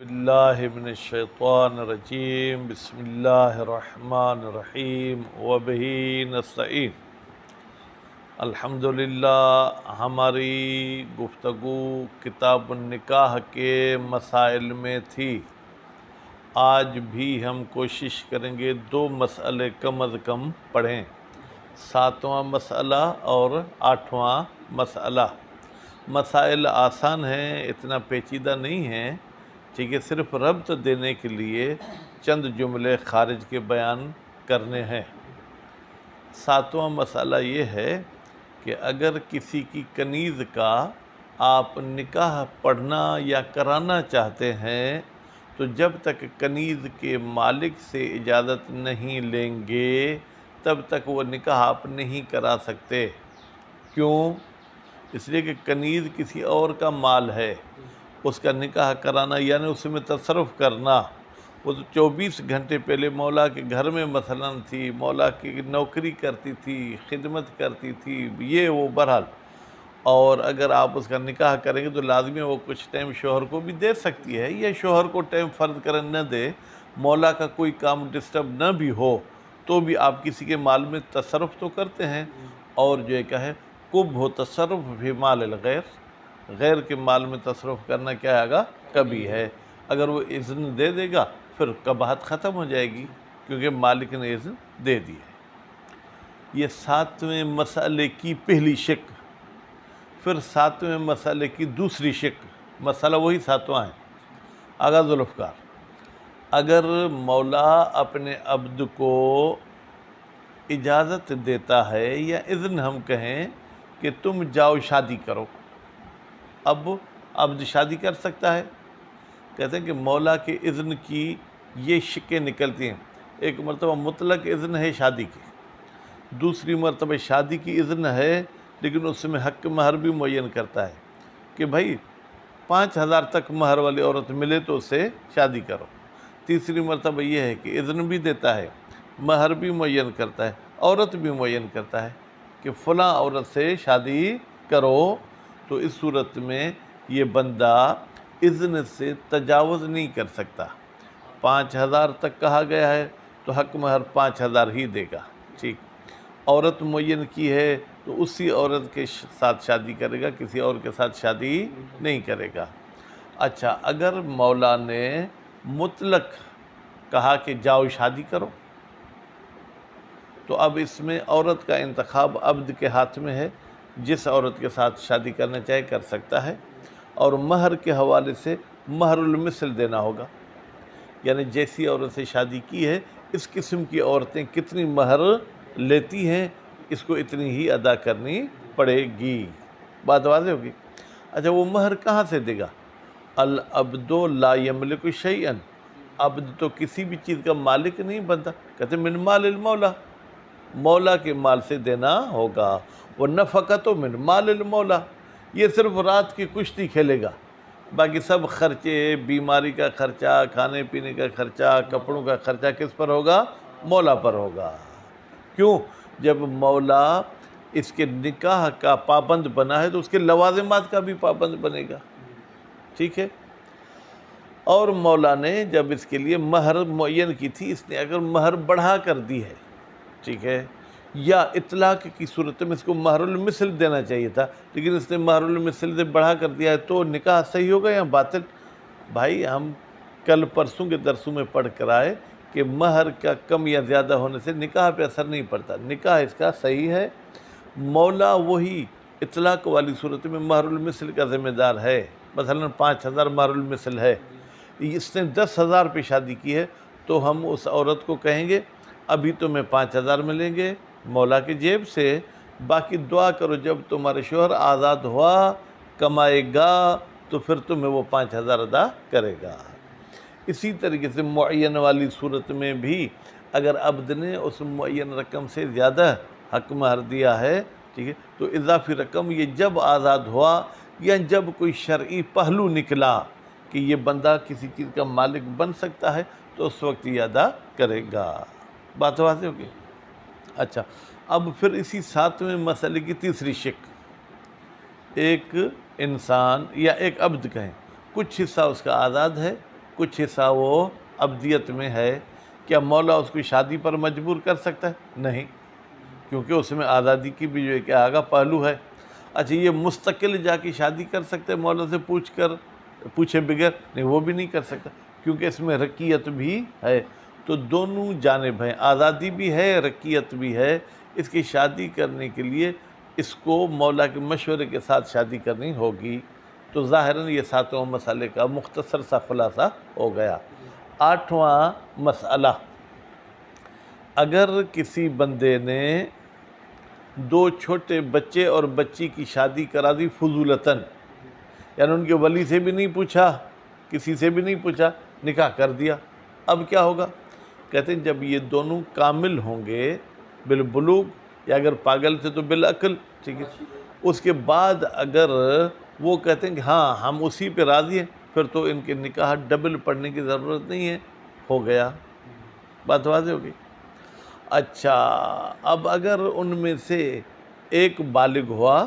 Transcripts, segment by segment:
باللہ من الشیطان الرجیم بسم اللہ الرحمن الرحیم وبہ نستعین۔ الحمدللہ ہماری گفتگو کتاب النکاح کے مسائل میں تھی۔ آج بھی ہم کوشش کریں گے 2 مسئلے کم از کم پڑھیں، 7واں مسئلہ اور 8واں مسئلہ۔ مسائل آسان ہیں، اتنا پیچیدہ نہیں ہیں، ٹھیک ہے، صرف ربط دینے کے لیے چند جملے خارج کے بیان کرنے ہیں۔ 7واں مسئلہ یہ ہے کہ اگر کسی کی کنیز کا آپ نکاح پڑھنا یا کرانا چاہتے ہیں تو جب تک کنیز کے مالک سے اجازت نہیں لیں گے تب تک وہ نکاح آپ نہیں کرا سکتے۔ کیوں؟ اس لیے کہ کنیز کسی اور کا مال ہے، اس کا نکاح کرانا یعنی اس میں تصرف کرنا۔ وہ تو 24 گھنٹے پہلے مولا کے گھر میں مثلاً تھی، مولا کی نوکری کرتی تھی، خدمت کرتی تھی، یہ وہ بہرحال، اور اگر آپ اس کا نکاح کریں گے تو لازمی وہ کچھ ٹائم شوہر کو بھی دے سکتی ہے، یا شوہر کو ٹائم فرض کرن نہ دے، مولا کا کوئی کام ڈسٹرب نہ بھی ہو تو بھی آپ کسی کے مال میں تصرف تو کرتے ہیں۔ اور جو ایک ہے کب ہو تصرف فی مال الغیر، غیر کے مال میں تصرف کرنا کیا آگا کبھی ہے۔ اگر وہ اذن دے دے گا پھر قباحت ختم ہو جائے گی، کیونکہ مالک نے اذن دے دی ہے۔ یہ 7ویں مسئلے کی پہلی شق۔ پھر 7ویں مسئلے کی دوسری شق، مسئلہ وہی 7واں ہے، آغا ذوالفقار۔ اگر مولا اپنے عبد کو اجازت دیتا ہے یا اذن ہم کہیں کہ تم جاؤ شادی کرو، اب عبد شادی کر سکتا ہے؟ کہتے ہیں کہ مولا کے اذن کی یہ شقیں نکلتی ہیں۔ ایک مرتبہ مطلق اذن ہے شادی کی، دوسری مرتبہ شادی کی اذن ہے لیکن اس میں حق مہر بھی معین کرتا ہے کہ بھائی 5000 تک مہر والی عورت ملے تو اس سے شادی کرو۔ تیسری مرتبہ یہ ہے کہ اذن بھی دیتا ہے، مہر بھی معین کرتا ہے، عورت بھی معین کرتا ہے کہ فلاں عورت سے شادی کرو۔ تو اس صورت میں یہ بندہ اذن سے تجاوز نہیں کر سکتا۔ 5000 تک کہا گیا ہے تو حق مہر 5000 ہی دے گا، ٹھیک۔ عورت معین کی ہے تو اسی عورت کے ساتھ شادی کرے گا، کسی اور کے ساتھ شادی نہیں کرے گا۔ اچھا، اگر مولا نے مطلق کہا کہ جاؤ شادی کرو تو اب اس میں عورت کا انتخاب عبد کے ہاتھ میں ہے، جس عورت کے ساتھ شادی کرنا چاہے کر سکتا ہے، اور مہر کے حوالے سے مہر المثل دینا ہوگا، یعنی جیسی عورت سے شادی کی ہے اس قسم کی عورتیں کتنی مہر لیتی ہیں اس کو اتنی ہی ادا کرنی پڑے گی۔ بات واضح ہوگی؟ اچھا، وہ مہر کہاں سے دے گا؟ العبد لا یملک شیئا، عبد تو کسی بھی چیز کا مالک نہیں بنتا، کہتے ہیں من مال المولا، مولا کے مال سے دینا ہوگا۔ وَنَفَقَةُ مِن مال المولا، یہ صرف رات کی کشتی کھیلے گا، باقی سب خرچے، بیماری کا خرچہ، کھانے پینے کا خرچہ، کپڑوں کا خرچہ کس پر ہوگا؟ مولا پر ہوگا۔ کیوں؟ جب مولا اس کے نکاح کا پابند بنا ہے تو اس کے لوازمات کا بھی پابند بنے گا، ٹھیک ہے۔ اور مولا نے جب اس کے لیے مہر معین کی تھی، اس نے اگر مہر بڑھا کر دی ہے، ٹھیک ہے، یا اطلاق کی صورت میں اس کو مہر المثل دینا چاہیے تھا لیکن اس نے مہر المثل سے بڑھا کر دیا ہے تو نکاح صحیح ہوگا یا باطل؟ بھائی ہم کل پرسوں کے درسوں میں پڑھ کر آئے کہ مہر کا کم یا زیادہ ہونے سے نکاح پہ اثر نہیں پڑتا، نکاح اس کا صحیح ہے۔ مولا وہی اطلاق والی صورت میں مہر المثل کا ذمہ دار ہے، مثلا 5000 مہر المثل ہے، اس نے 10,000 پہ شادی کی ہے تو ہم اس عورت کو کہیں گے ابھی تمہیں 5000 ملیں گے مولا کی جیب سے، باقی دعا کرو جب تمہارے شوہر آزاد ہوا کمائے گا تو پھر تمہیں وہ 5000 ادا کرے گا۔ اسی طریقے سے معین والی صورت میں بھی اگر عبد نے اس معین رقم سے زیادہ حق مہر دیا ہے، ٹھیک ہے، تو اضافی رقم یہ جب آزاد ہوا یا جب کوئی شرعی پہلو نکلا کہ یہ بندہ کسی چیز کا مالک بن سکتا ہے تو اس وقت یہ ادا کرے گا۔ بات واضح ہوگی؟ اچھا، اب پھر اسی 7ویں مسئلے کی تیسری شق، ایک انسان یا ایک عبد کہیں، کچھ حصہ اس کا آزاد ہے کچھ حصہ وہ ابدیت میں ہے۔ کیا مولا اس کو شادی پر مجبور کر سکتا ہے؟ نہیں، کیونکہ اس میں آزادی کی بھی جو کیا آگا پہلو ہے۔ اچھا یہ مستقل جا کے شادی کر سکتے مولا سے پوچھے بغیر؟ نہیں، وہ بھی نہیں کر سکتا، کیونکہ اس میں رقیت بھی ہے۔ تو دونوں جانب ہیں، آزادی بھی ہے، رقیت بھی ہے۔ اس کی شادی کرنے کے لیے اس کو مولا کے مشورے کے ساتھ شادی کرنی ہوگی۔ تو ظاہراً یہ 7واں مسئلے کا مختصر سا خلاصہ ہو گیا۔ 8واں مسئلہ، اگر کسی بندے نے 2 چھوٹے بچے اور بچی کی شادی کرا دی فضولتاً، یعنی ان کے ولی سے بھی نہیں پوچھا، کسی سے بھی نہیں پوچھا، نکاح کر دیا، اب کیا ہوگا؟ کہتے ہیں جب یہ دونوں کامل ہوں گے بالبلوغ، یا اگر پاگل تھے تو بالعقل، ٹھیک ہے، اس کے بعد اگر وہ کہتے ہیں کہ ہاں ہم اسی پہ راضی ہیں، پھر تو ان کے نکاح ڈبل پڑھنے کی ضرورت نہیں ہے، ہو گیا، بات واضح ہوگی۔ اچھا اب اگر ان میں سے ایک بالغ ہوا،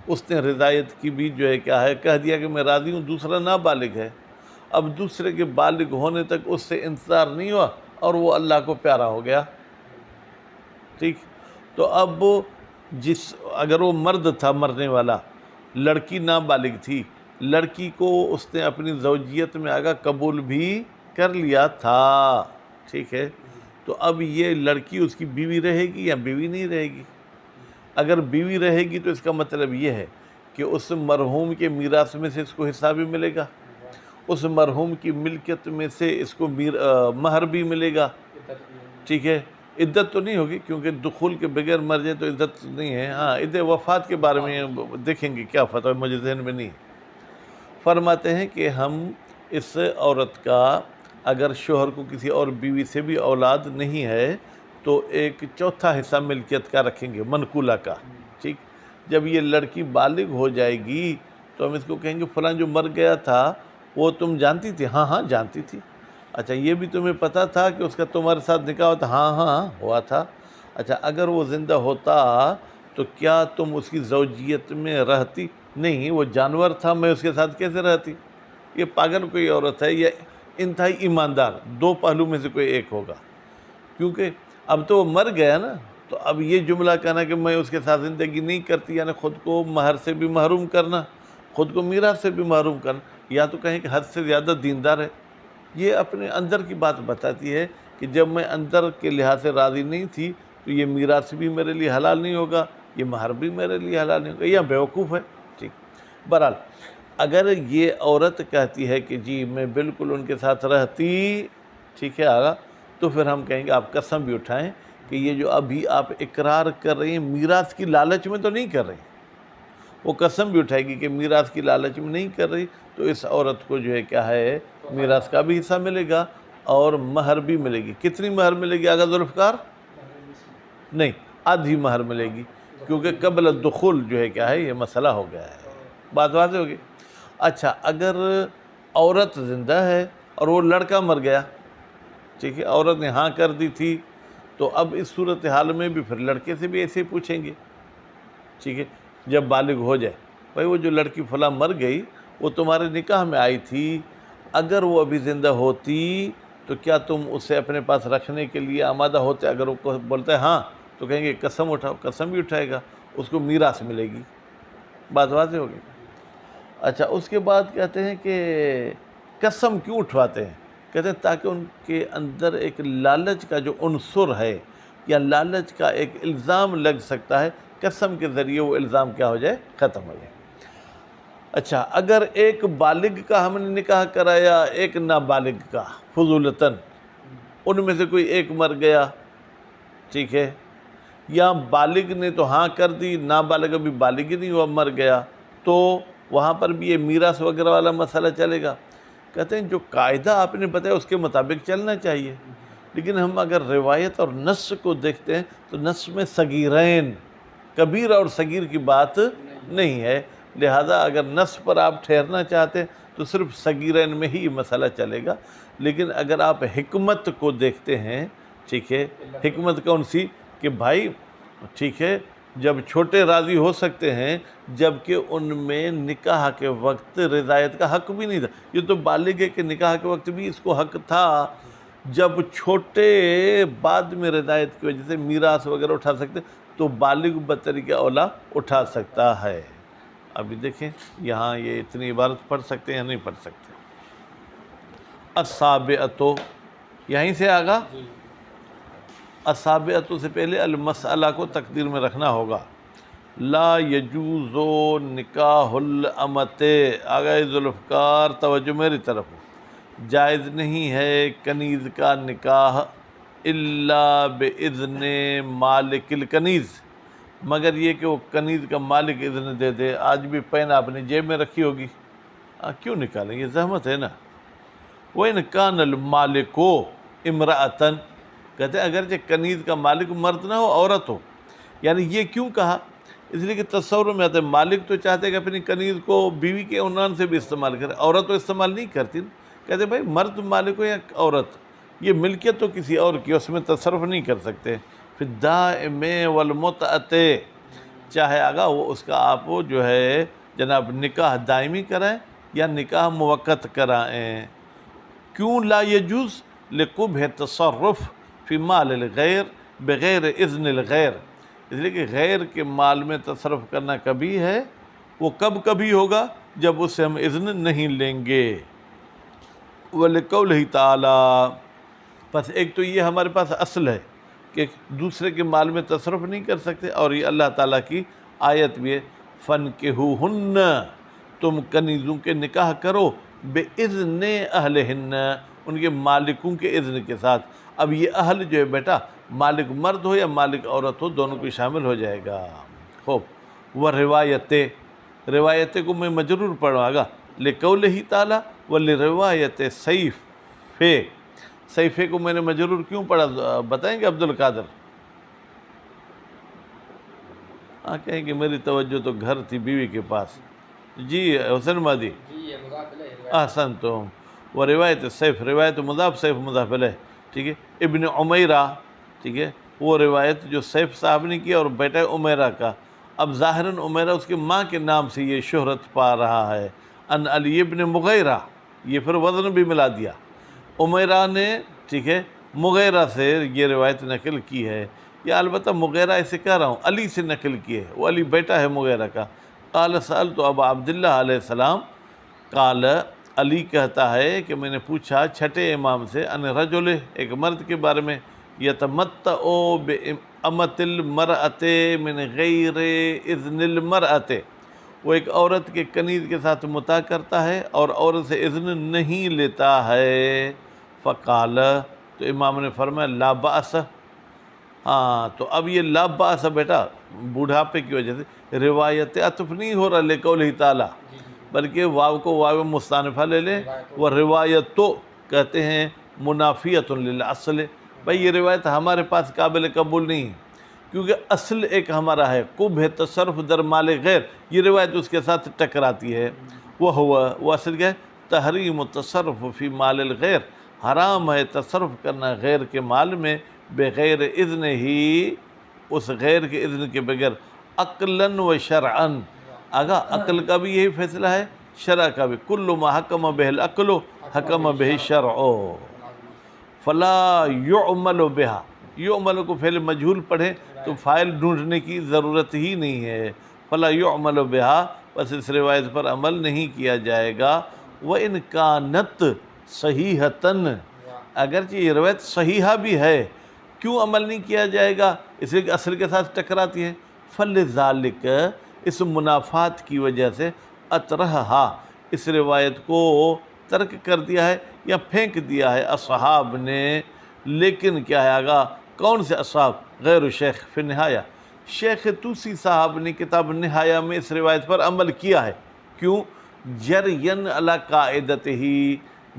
اس نے رضایت کی بھی جو ہے کیا ہے کہہ دیا کہ میں راضی ہوں، دوسرا نابالغ ہے، اب دوسرے کے بالغ ہونے تک اس سے انتظار نہیں ہوا اور وہ اللہ کو پیارا ہو گیا، ٹھیک، تو اب اگر وہ مرد تھا مرنے والا، لڑکی نابالغ تھی، لڑکی کو اس نے اپنی زوجیت میں آگا قبول بھی کر لیا تھا، ٹھیک ہے، تو اب یہ لڑکی اس کی بیوی رہے گی یا بیوی نہیں رہے گی؟ اگر بیوی رہے گی تو اس کا مطلب یہ ہے کہ اس مرحوم کے میراث میں سے اس کو حصہ بھی ملے گا، اس مرحوم کی ملکیت میں سے اس کو مہر بھی ملے گا، ٹھیک ہے، عدت تو نہیں ہوگی کیونکہ دخول کے بغیر مر جائے تو عدت نہیں ہے، ہاں عدت وفات کے بارے میں دیکھیں گے کیا فتویٰ، مجھے ذہن میں نہیں ہے۔ فرماتے ہیں کہ ہم اس عورت کا اگر شوہر کو کسی اور بیوی سے بھی اولاد نہیں ہے تو 1/4 حصہ ملکیت کا رکھیں گے، منقولہ کا، ٹھیک، جب یہ لڑکی بالغ ہو جائے گی تو ہم اس کو کہیں گے فلاں جو مر گیا تھا وہ تم جانتی تھی؟ ہاں ہاں جانتی تھی۔ اچھا یہ بھی تمہیں پتہ تھا کہ اس کا تمہارے ساتھ نکاح ہوتا؟ ہاں ہاں ہوا تھا۔ اچھا اگر وہ زندہ ہوتا تو کیا تم اس کی زوجیت میں رہتی؟ نہیں، وہ جانور تھا، میں اس کے ساتھ کیسے رہتی؟ یہ پاگل کوئی عورت ہے یا انتہائی ایماندار، 2 پہلو میں سے کوئی ایک ہوگا، کیونکہ اب تو وہ مر گیا نا، تو اب یہ جملہ کہنا کہ میں اس کے ساتھ زندگی نہیں کرتی، یعنی خود کو مہر سے بھی محروم کرنا، خود کو میراث سے بھی محروم کرنا، یا تو کہیں کہ حد سے زیادہ دیندار ہے۔ یہ اپنے اندر کی بات بتاتی ہے کہ جب میں اندر کے لحاظ سے راضی نہیں تھی تو یہ میراث بھی میرے لیے حلال نہیں ہوگا، یہ مہر بھی میرے لیے حلال نہیں ہوگا، یا بیوقوف ہے، ٹھیک۔ بہرحال اگر یہ عورت کہتی ہے کہ جی میں بالکل ان کے ساتھ رہتی، ٹھیک ہے آگا، تو پھر ہم کہیں گے آپ قسم بھی اٹھائیں کہ یہ جو ابھی آپ اقرار کر رہی ہیں میراث کی لالچ میں تو نہیں کر رہی، وہ قسم بھی اٹھائے گی کہ میراث کی لالچ میں نہیں کر رہی، تو اس عورت کو جو ہے کیا ہے میراث کا بھی حصہ ملے گا اور مہر بھی ملے گی۔ کتنی مہر ملے گی آگا ذوالفقار؟ نہیں، آدھی مہر ملے گی، کیونکہ قبل الدخول جو ہے کیا ہے یہ مسئلہ ہو گیا ہے، بات واضح ہوگی۔ اچھا اگر عورت زندہ ہے اور وہ لڑکا مر گیا، ٹھیک ہے، عورت نے ہاں کر دی تھی، تو اب اس صورتحال میں بھی پھر لڑکے سے بھی ایسے ہی پوچھیں گے، ٹھیک ہے، جب بالغ ہو جائے، بھائی وہ جو لڑکی فلاں مر گئی وہ تمہارے نکاح میں آئی تھی، اگر وہ ابھی زندہ ہوتی تو کیا تم اسے اپنے پاس رکھنے کے لیے آمادہ ہوتے؟ اگر وہ بولتا ہے ہاں تو کہیں گے قسم اٹھاؤ، قسم بھی اٹھائے گا، اس کو میراث ملے گی، بات واضح ہوگی۔ اچھا اس کے بعد کہتے ہیں کہ قسم کیوں اٹھواتے ہیں؟ کہتے ہیں تاکہ ان کے اندر ایک لالچ کا جو عنصر ہے یا لالچ کا ایک الزام لگ سکتا ہے، قسم کے ذریعے وہ الزام کیا ہو جائے، ختم ہو جائے۔ اچھا اگر ایک بالغ کا ہم نے نکاح کرایا ایک نابالغ کا فضولتاً، ان میں سے کوئی ایک مر گیا، ٹھیک ہے، یا بالغ نے تو ہاں کر دی، نابالغ ابھی بالغ ہی نہیں ہوا مر گیا، تو وہاں پر بھی یہ میراث وغیرہ والا مسئلہ چلے گا۔ کہتے ہیں جو قاعدہ آپ نے بتایا اس کے مطابق چلنا چاہیے، لیکن ہم اگر روایت اور نص کو دیکھتے ہیں تو نص میں صغیرین، کبیر اور صغیر کی بات نہیں ہے، لہذا اگر نص پر آپ ٹھہرنا چاہتے ہیں تو صرف صغیرین میں ہی یہ مسئلہ چلے گا۔ لیکن اگر آپ حکمت کو دیکھتے ہیں، ٹھیک ہے، حکمت کون سی کہ بھائی ٹھیک ہے جب چھوٹے راضی ہو سکتے ہیں جبکہ ان میں نکاح کے وقت رضایت کا حق بھی نہیں تھا. یہ تو بالغ ہے کہ نکاح کے وقت بھی اس کو حق تھا. جب چھوٹے بعد میں رضایت کی وجہ سے میراث وغیرہ اٹھا سکتے تو بالغ بطریقہ اولا اٹھا سکتا ہے. ابھی دیکھیں یہاں یہ اتنی عبارت پڑھ سکتے ہیں یا نہیں پڑھ سکتے. السابعۃ یہیں سے آگا. السابعۃ سے پہلے المسئلہ کو تقدیر میں رکھنا ہوگا. لا یجوز نکاح الامۃ. آگاہ ذوالفقار توجہ میری طرف. جائز نہیں ہے کنیز کا نکاح الا باذن مالک الکنیز، مگر یہ کہ وہ کنیز کا مالک اذن دے دے. آج بھی پین آپ نے جیب میں رکھی ہوگی، کیوں نکالیں؟ یہ زحمت ہے نا. وَإِنْ كَانَ الْمَالِكُ امْرَأَةً، کہتے ہیں اگرچہ کنیز کا مالک مرد نہ ہو، عورت ہو. یعنی یہ کیوں کہا؟ اس لیے کہ تصور میں آتا ہے مالک تو چاہتے کہ اپنی کنیز کو بیوی کے عنوان سے بھی استعمال کرے، عورت تو استعمال نہیں کرتی. کہتے ہیں بھائی مرد مالک ہو یا عورت، یہ ملکیت تو کسی اور کی، اس میں تصرف نہیں کر سکتے. فی الدائم والمتعۃ، چاہے آگا وہ اس کا آپ جو ہے جناب نکاح دائمی کرائیں یا نکاح موقت کرائیں. کیوں لا یجوز؟ لقبح تصرف فی مال الغیر بغیر اذن الغیر، اس لیے کہ غیر کے مال میں تصرف کرنا کبھی ہے، وہ کب کبھی ہوگا؟ جب اس سے ہم اذن نہیں لیں گے. وَلِقَوْلِهِ تَعَالَى، پس ایک تو یہ ہمارے پاس اصل ہے کہ دوسرے کے مال میں تصرف نہیں کر سکتے، اور یہ اللہ تعالیٰ کی آیت بھی ہے فَانْكِحُوهُنَّ، تم کنیزوں کے نکاح کرو بِإِذْنِ أَهْلِهِنَّ، ان کے مالکوں کے اذن کے ساتھ. اب یہ اہل جو ہے بیٹا مالک مرد ہو یا مالک عورت ہو، دونوں کو شامل ہو جائے گا. خوب. وَرِوَایَتِ، روایت کو میں مجرور پڑھوں گا لِقَوْلِهِ تَعَالَى وَلِرِوَایَتِ سیف. سیفے کو میں نے مجرور کیوں پڑھا بتائیں گے عبد القادر؟ کہیں کہ میری توجہ تو گھر تھی بیوی کے پاس. جی حسن مادی، احسنتم. وروایت سیف، روایت مضاف، سیف مضاف الیہ. ٹھیک ہے. ابن عمیرہ، ٹھیک ہے، وہ روایت جو سیف صاحب نے کی اور بیٹا عمیرہ کا. اب ظاہراً عمیرہ اس کے ماں کے نام سے یہ شہرت پا رہا ہے. ان علی ابن مغیرہ، یہ پھر وزن بھی ملا دیا. عمیرہ نے، ٹھیک ہے، مغیرہ سے یہ روایت نقل کی ہے. یا البتہ مغیرہ ایسے کہہ رہا ہوں علی سے نقل کی ہے، وہ علی بیٹا ہے مغیرہ کا. قال سألت ابا عبداللہ علیہ السلام، قال علی کہتا ہے کہ میں نے پوچھا چھٹے امام سے ان رجل، ایک مرد کے بارے میں، یتمتع بامۃ المرأۃ من غیر اذن المرأۃ، وہ ایک عورت کے کنیز کے ساتھ متاع کرتا ہے اور عورت سے اذن نہیں لیتا ہے. فقال، تو امام نے فرمایا لا بأس. تو اب یہ لا بأس بیٹا بوڑھاپے کی وجہ سے روایت عطف نہیں ہو رہا لقولہ تعالیٰ، بلکہ واو کو واو مستانفہ لے لیں. وہ روایت تو کہتے ہیں منافیت للاصل. بھائی یہ روایت ہمارے پاس قابل قبول نہیں، کیونکہ اصل ایک ہمارا ہے قبح تصرف در مال غیر، یہ روایت اس کے ساتھ ٹکراتی ہے. وہ اصل کیا ہے؟ تحریم التصرف فی مال الغیر، حرام ہے تصرف کرنا غیر کے مال میں بغیر اذن ہی، اس غیر کے اذن کے بغیر، عقلاً و شرعاً. آگا عقل کا بھی یہی فیصلہ ہے، شرع کا بھی. کل ما حکم بہ العقل حکم بہ الشرع فلا یعمل بہا. یعمل کو فعل مجہول پڑھیں تو فاعل ڈھونڈنے کی ضرورت ہی نہیں ہے. فلا یعمل بہا، بس اس روایت پر عمل نہیں کیا جائے گا. وَإِنْ كَانَتْ صَحِیحَةً، اگرچہ یہ روایت صحیحہ بھی ہے، کیوں عمل نہیں کیا جائے گا؟ اس لیے کہ اصل کے ساتھ ٹکراتی ہے. فَلِذَالِكَ، اس منافات کی وجہ سے، اطرحہا، اس روایت کو ترک کر دیا ہے یا پھینک دیا ہے اصحاب نے. لیکن کیا ہے آگا؟ کون سے اصحاب؟ غیر شیخ فی النہایہ، شیخ توسی صاحب نے کتاب نہایہ میں اس روایت پر عمل کیا ہے. کیوں؟ جرین علی قاعدتہ،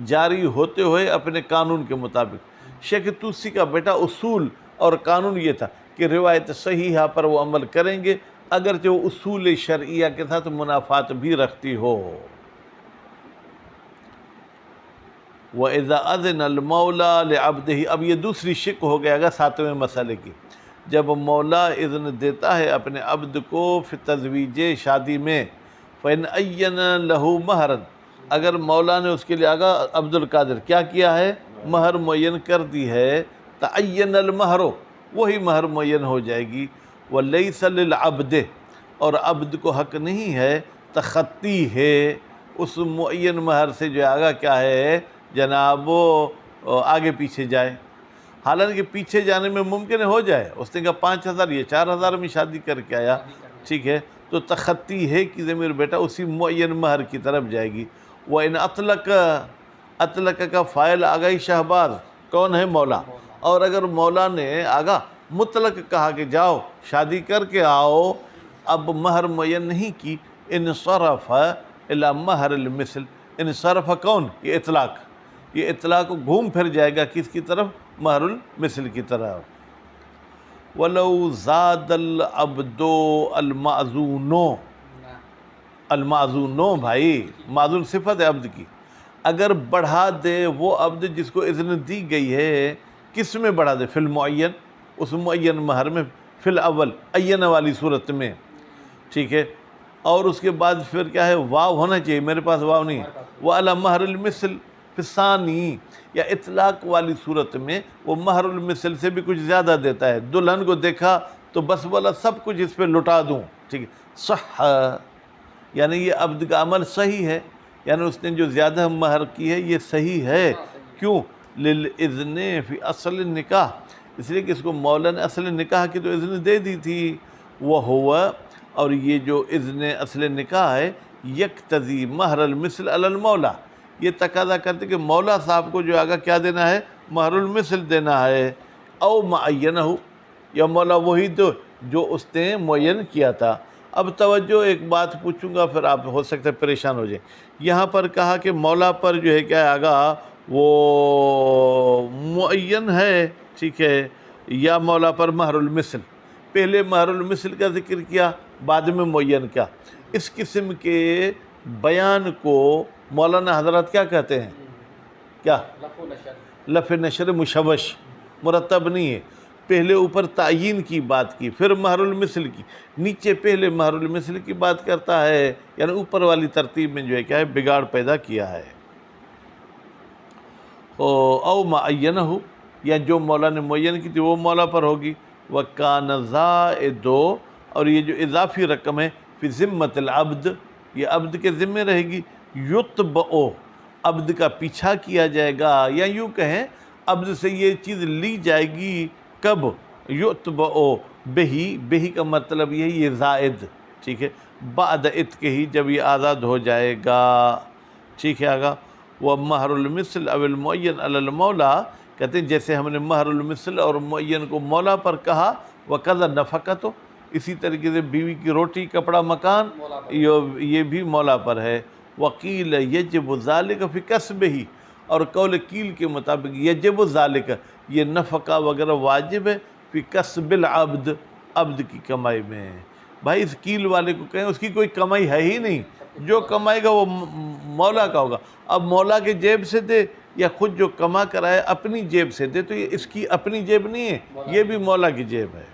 جاری ہوتے ہوئے اپنے قانون کے مطابق. شیخ توسی کا بیٹا اصول اور قانون یہ تھا کہ روایت صحیحہ پر وہ عمل کریں گے اگرچہ وہ اصول شرعیہ کے ساتھ منافات بھی رکھتی ہو. وَإِذَا أَذِنَ الْمَوْلَى لِعَبْدِهِ، اب یہ دوسری شق ہو گیا گا ساتویں مسئلے کی. جب مولا اذن دیتا ہے اپنے عبد کو فی تزویج شادی میں، فَإِنْ أَيَّنَ لَهُ مَهْرًا، اگر مولا نے اس کے لیے آگا عبد القادر کیا کیا ہے، مہر معین کر دی ہے، تعین المہر، وہی مہر معین ہو جائے گی۔ وَلَيْسَ لِلْعَبْدِ، اور عبد کو حق نہیں ہے تخطی ہے اس معین مہر سے جو آگا کیا ہے جناب وہ آگے پیچھے جائے، حالانکہ پیچھے جانے میں ممکن ہو جائے، اس نے کہا 5,000 یہ 4,000 میں شادی کر کے آیا، ٹھیک ہے، تو تخطی ہے کہ ضمیر بیٹا اسی معین مہر کی طرف جائے گی۔ وَإِنْ اطلق کا فاعل آگاہی شہباز کون ہے، مولا، اور اگر مولا نے آگا مطلق کہا کہ جاؤ شادی کر کے آؤ، اب مہر معین نہیں کی، انصرف الی مہر المثل، انصرف کون، یہ اطلاق، یہ اطلاق گھوم پھر جائے گا کس کی طرف، مہر المثل کی طرف۔ وَلَوْ زَادَ الْعَبْدُ الْمَعْزُونُ، المعزون بھائی، معزون صفت ہے عبد کی، اگر بڑھا دے وہ عبد جس کو اذن دی گئی ہے، کس میں بڑھا دے، فی المعین، اس معین مہر میں، فی الاول عین والی صورت میں، ٹھیک ہے، اور اس کے بعد پھر کیا ہے، واو ہونا چاہیے، میرے پاس واو نہیں، وَعَلَى مَہر الْمِثْل فی الثانی، یا اطلاق والی صورت میں وہ مہر المثل سے بھی کچھ زیادہ دیتا ہے، دلہن کو دیکھا تو بس بولا سب کچھ اس پہ لٹا دوں، ٹھیک ہے، صح، یعنی یہ عبد کا عمل صحیح ہے، یعنی اس نے جو زیادہ مہر کی ہے یہ صحیح ہے، کیوں، لِلْإِذْنِ فی اصل النکاح، اس لیے کہ اس کو مولا نے اصل نکاح کی تو اذن دے دی تھی، وَهُوَ، اور یہ جو اذن اصل نکاح ہے، یقتضی مہر المثل علی المولا، یہ تقاضا کرتے کہ مولا صاحب کو جو آگا کیا دینا ہے، مہر المثل دینا ہے، او معینہ، یا مولا وہی تو جو اس نے معین کیا تھا۔ اب توجہ، ایک بات پوچھوں گا پھر آپ ہو سکتا ہے پریشان ہو جائیں، یہاں پر کہا کہ مولا پر جو ہے کیا آگا وہ معین ہے، ٹھیک ہے، یا مولا پر مہر المثل، پہلے مہر المثل کا ذکر کیا بعد میں معین کیا، اس قسم کے بیان کو مولانا حضرات کیا کہتے ہیں، کیا، لف نشر مشوش، مرتب نہیں ہے، پہلے اوپر تعیین کی بات کی پھر مہر المثل کی، نیچے پہلے مہر المثل کی بات کرتا ہے، یعنی اوپر والی ترتیب میں جو ہے کیا ہے بگاڑ پیدا کیا ہے۔ او معینہ، یا جو مولا نے معین کی تھی وہ مولا پر ہوگی، وَكَانَ زَائِدُ، اور یہ جو اضافی رقم ہے، فی ذمۃ العبد، یہ عبد کے ذمے رہے گی، یُتْبَعُ، عبد کا پیچھا کیا جائے گا، یا یوں کہیں عبد سے یہ چیز لی جائے گی، کب، یُتْبَعُ بہی کا مطلب یہ زائد، ٹھیک ہے، بعد عتقہ ہی، جب یہ آزاد ہو جائے گا، ٹھیک ہے آگا۔ وَمَہر المثل او المعین علی المولا، کہتے ہیں جیسے ہم نے مہر المثل اور معین کو مولا پر کہا، وَقَضَى نَفَقَتُ، اسی طریقے سے بیوی کی روٹی کپڑا مکان یہ بھی مولا پر ہے۔ وَقِيلَ يَجِبُ ذَلِكَ فِي كَسْبِهِ، اور قول قیل کے مطابق یجب ذالک، یہ نفقہ وغیرہ واجب ہے، فی کسب العبد، عبد کی کمائی میں۔ بھائی اس قیل والے کو کہیں اس کی کوئی کمائی ہے ہی نہیں، جو کمائے گا وہ مولا کا ہوگا، اب مولا کے جیب سے دے یا خود جو کما کر آئے اپنی جیب سے دے، تو یہ اس کی اپنی جیب نہیں ہے، یہ بھی مولا کی جیب ہے۔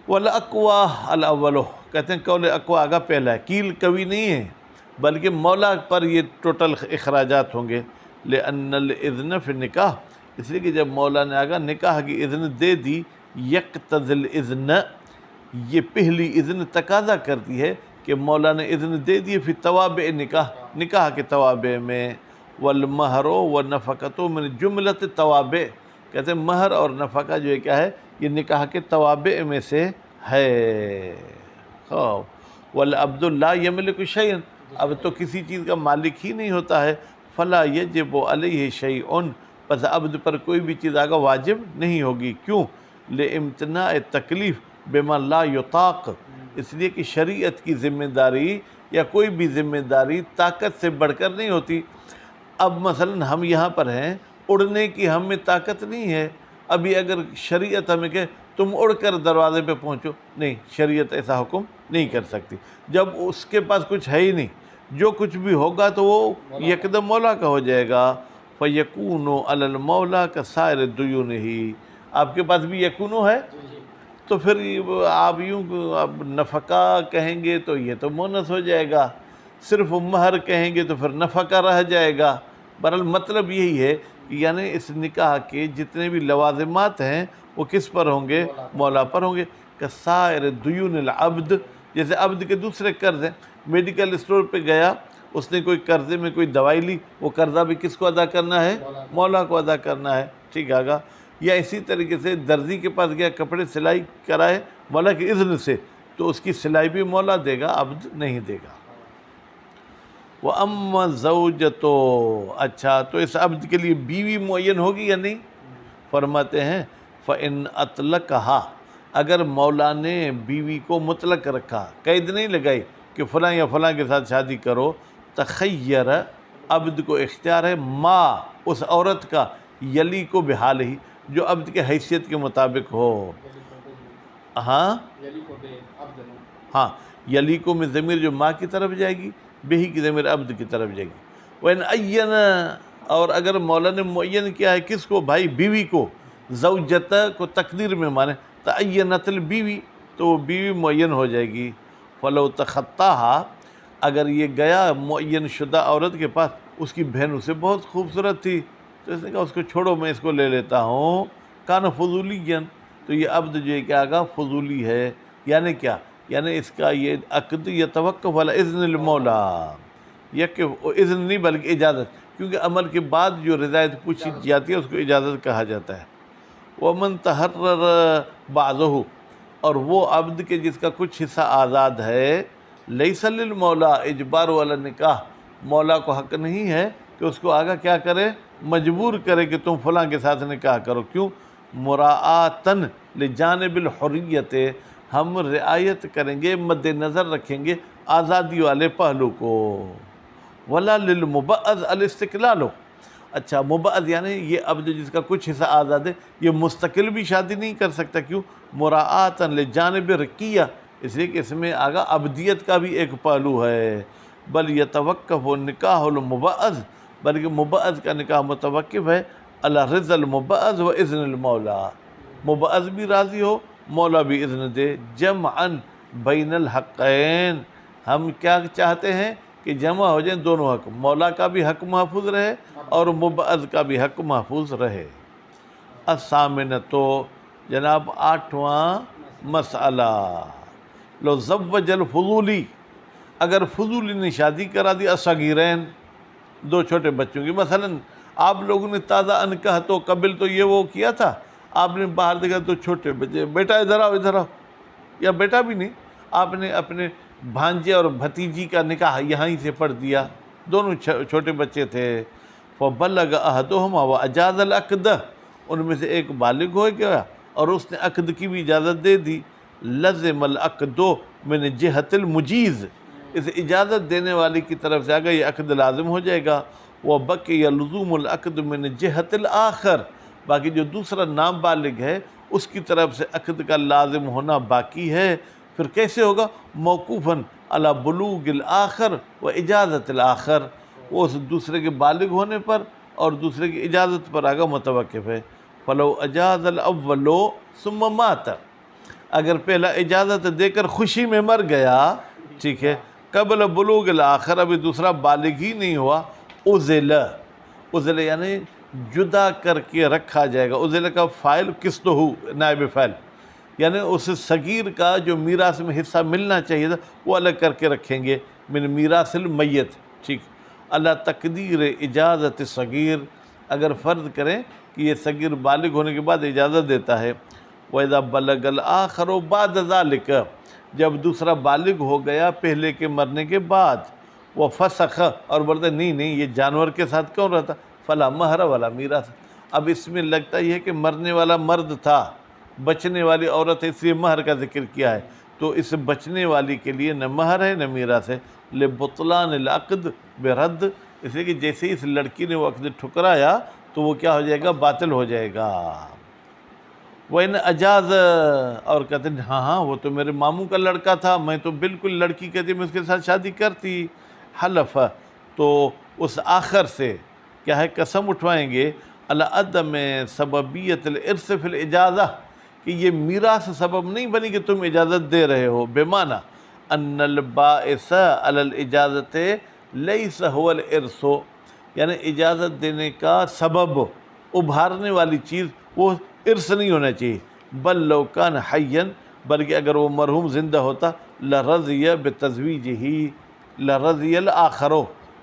وَالْأَقْوَى الْأَوَّلُ، کہتے ہیں قول اقوا آگا پہلا ہے، قیل قوی نہیں ہے، بلکہ مولا پر یہ ٹوٹل اخراجات ہوں گے، لِأَنَّ الْإِذْنَ فِي النِّكَاحِ، اس لیے کہ جب مولا نے آگا نکاح کی اذن دے دی، یقتضی الاذن، یہ پہلی اذن تقاضا کرتی ہے کہ مولا نے اذن دے دی فی توابع نکاح، نکاح کے توابع میں، والمہر والنفقۃ من جملۃ التوابع، کہتے ہیں مہر اور نفقہ جو ہے کیا ہے، یہ نکاح کے توابع میں سے ہے۔ والعبد لا یملک شیئا، اب تو کسی چیز کا مالک ہی نہیں ہوتا ہے، فلا یجب علیہ شیء، پس عبد پر کوئی بھی چیز آگا واجب نہیں ہوگی، کیوں، لامتناع التکلیف بما لا یطاق، اس لیے کہ شریعت کی ذمہ داری یا کوئی بھی ذمہ داری طاقت سے بڑھ کر نہیں ہوتی۔ اب مثلا ہم یہاں پر ہیں، اڑنے کی ہم میں طاقت نہیں ہے، ابھی اگر شریعت ہمیں کہ تم اڑ کر دروازے پہ پہنچو، نہیں، شریعت ایسا حکم نہیں کر سکتی، جب اس کے پاس کچھ ہے ہی نہیں، جو کچھ بھی ہوگا تو وہ یکدم مولا کا ہو جائے گا۔ فَيَكُونُ عَلَى الْمَوْلَى كَسَائِرِ الدُّيُونِهِ، آپ کے پاس بھی یکونو ہے، تو پھر آپ یوں اب نفقہ کہیں گے تو یہ تو مونس ہو جائے گا، صرف مہر کہیں گے تو پھر نفقہ رہ جائے گا۔ بہرحال مطلب یہی ہے کہ یعنی اس نکاح کے جتنے بھی لوازمات ہیں وہ کس پر ہوں گے؟ مولا پر ہوں گے۔ کہ سائر دیون العبد، جیسے عبد کے دوسرے قرض ہیں، میڈیکل اسٹور پہ گیا، اس نے کوئی قرضے میں کوئی دوائی لی، وہ قرضہ بھی کس کو ادا کرنا ہے؟ مولا کو ادا کرنا ہے، ٹھیک ہے گا۔ یا اسی طریقے سے درزی کے پاس گیا، کپڑے سلائی کرائے مولا کے اذن سے، تو اس کی سلائی بھی مولا دے گا، عبد نہیں دے گا۔ وَأَمَّا الزَّوْجَةُ، اچھا تو اس عبد کے لیے بیوی معین ہوگی یا نہیں؟ فرماتے ہیں فَإِنْ أَطْلَقَهَا، اگر مولا نے بیوی کو مطلق رکھا، قید نہیں لگائی کہ فلاں یا فلاں کے ساتھ شادی کرو، تخیر، عبد کو اختیار ہے ما، اس عورت کا، یلی کو بحال ہی، جو عبد کے حیثیت کے مطابق ہو۔ ہاں ہاں، یلی کو میں ضمیر جو ماں کی طرف جائے گی، بہی کی ضمیر عبد کی طرف جائے گی۔ وَإِنْ أَيَّنَ، اور اگر مولا نے معین کیا ہے کس کو؟ بھائی بیوی کو، زوجتہ کو تقدیر میں مانے تعینت البیوی، تو وہ بیوی معین ہو جائے گی۔ فلو تخطاہا، اگر یہ گیا معین شدہ عورت کے پاس، اس کی بہن اسے بہت خوبصورت تھی، تو اس نے کہا اس کو چھوڑو میں اس کو لے لیتا ہوں، کان فضولیًا، تو یہ عبد جو ہے کیا آگا؟ فضولی ہے۔ یعنی کیا؟ یعنی اس کا یہ عقد یتوقف علی اذن المولا، یہ کہ اذن نہیں بلکہ اجازت، کیونکہ عمل کے بعد جو رضایت پوچھی جاتی ہے اس کو اجازت کہا جاتا ہے۔ وَمَنْ تَحَرَّرَ بَعْضُهُ، اور وہ عبد کے جس کا کچھ حصہ آزاد ہے، لَيْسَ لِلْمَوْلَى اجبار والا نکاح، مولا کو حق نہیں ہے کہ اس کو آگا کیا کرے؟ مجبور کرے کہ تم فلاں کے ساتھ نکاح کرو۔ کیوں؟ مراعاتن لجانب الحریت، ہم رعایت کریں گے، مد نظر رکھیں گے آزادی والے پہلو کو۔ ولا للمبعض الاستقلال، اچھا مبعض یعنی یہ عبد جس کا کچھ حصہ آزاد ہے، یہ مستقل بھی شادی نہیں کر سکتا۔ کیوں؟ مراعاتن لجانب رقیہ، اس لیے کہ اس میں آگا عبدیت کا بھی ایک پہلو ہے۔ بل یتوقف نکاح المبعض، بلکہ مبعض کا نکاح متوقف ہے علی رضا المبعض و اذن المولا، مبعض بھی راضی ہو، مولا بھی اذن دے، جمعاً بین الحقین، ہم کیا چاہتے ہیں کہ جمع ہو جائیں دونوں حق، مولا کا بھی حق محفوظ رہے اور مبعض کا بھی حق محفوظ رہے۔ الثامنۃ، جناب 8واں مسئلہ، لو زوج الفضولی، اگر فضولی نے شادی کرا دی الصغیرین، دو چھوٹے بچوں کی، مثلا آپ لوگوں نے تازہ انکح تو قبل تو یہ وہ کیا تھا، آپ نے باہر دیکھا تو چھوٹے بچے، بیٹا ادھر آؤ ادھر آؤ، یا بیٹا بھی نہیں، آپ نے اپنے بھانجے اور بھتیجی کا نکاح یہاں ہی سے پڑھ دیا، دونوں چھوٹے بچے تھے۔ فبلغ احدہما واجاز العقد، ان میں سے ایک بالغ ہو گیا اور اس نے عقد کی بھی اجازت دے دی، لزم العقد من جہت المجیز، اس اجازت دینے والی کی طرف سے آگا یہ عقد لازم ہو جائے گا۔ وبقی لزوم العقد من جہت الاخر، باقی جو دوسرا نام بالغ ہے اس کی طرف سے عقد کا لازم ہونا باقی ہے۔ پھر کیسے ہوگا؟ موقوفاً علی بلوغ الآخر و اجازت الآخر، وہ اس دوسرے کے بالغ ہونے پر اور دوسرے کی اجازت پر آگا متوقف ہے۔ فلو اجاز الاول ثم مات، اگر پہلا اجازت دے کر خوشی میں مر گیا، ٹھیک ہے، قبل بلوغ الآخر، ابھی دوسرا بالغ ہی نہیں ہوا، عزل، عزل یعنی جدا کر کے رکھا جائے گا۔ عزل کا فاعل قسطہ، نائب فاعل، یعنی اس صغیر کا جو میراث میں حصہ ملنا چاہیے تھا وہ الگ کر کے رکھیں گے، من میراث المیت، ٹھیک۔ اللہ تقدیر اجازت صغیر، اگر فرض کریں کہ یہ صغیر بالغ ہونے کے بعد اجازت دیتا ہے۔ وَإِذَا بَلَغَ الْآخَرُ بَعْدَ ذَلِكَ، جب دوسرا بالغ ہو گیا پہلے کے مرنے کے بعد، وہ فسخ، اور بولتے نہیں نہیں یہ جانور کے ساتھ کیوں رہتا، فلا مہر ولا میراث، اب اس میں لگتا یہ ہے کہ مرنے والا مرد تھا، بچنے والی عورت ہے، اس لیے مہر کا ذکر کیا ہے، تو اس بچنے والی کے لیے نہ مہر ہے نہ میراث ہے۔ لبطلان العقد برد، اس لیے کہ جیسے ہی اس لڑکی نے وہ عقد ٹھکرایا تو وہ کیا ہو جائے گا؟ باطل ہو جائے گا۔ وَإِنْ اجاز، اور کہتے ہیں ہاں ہاں وہ تو میرے ماموں کا لڑکا تھا، میں تو بالکل لڑکی کہتی میں اس کے ساتھ شادی کرتی، حلف، تو اس آخر سے کیا ہے قسم اٹھوائیں گے، علی عدم سببیت الارث فی الاجازہ، کہ یہ میراث سبب نہیں بنی کہ تم اجازت دے رہے ہو، بمعنی ان الباعث علی الاجازت لیس هو الارث، یعنی اجازت دینے کا سبب، ابھارنے والی چیز وہ ارث نہیں ہونا چاہیے، بل لو کان حیا، بلکہ اگر وہ مرحوم زندہ ہوتا، لرضی بتزویجہ، لرضی الاخر،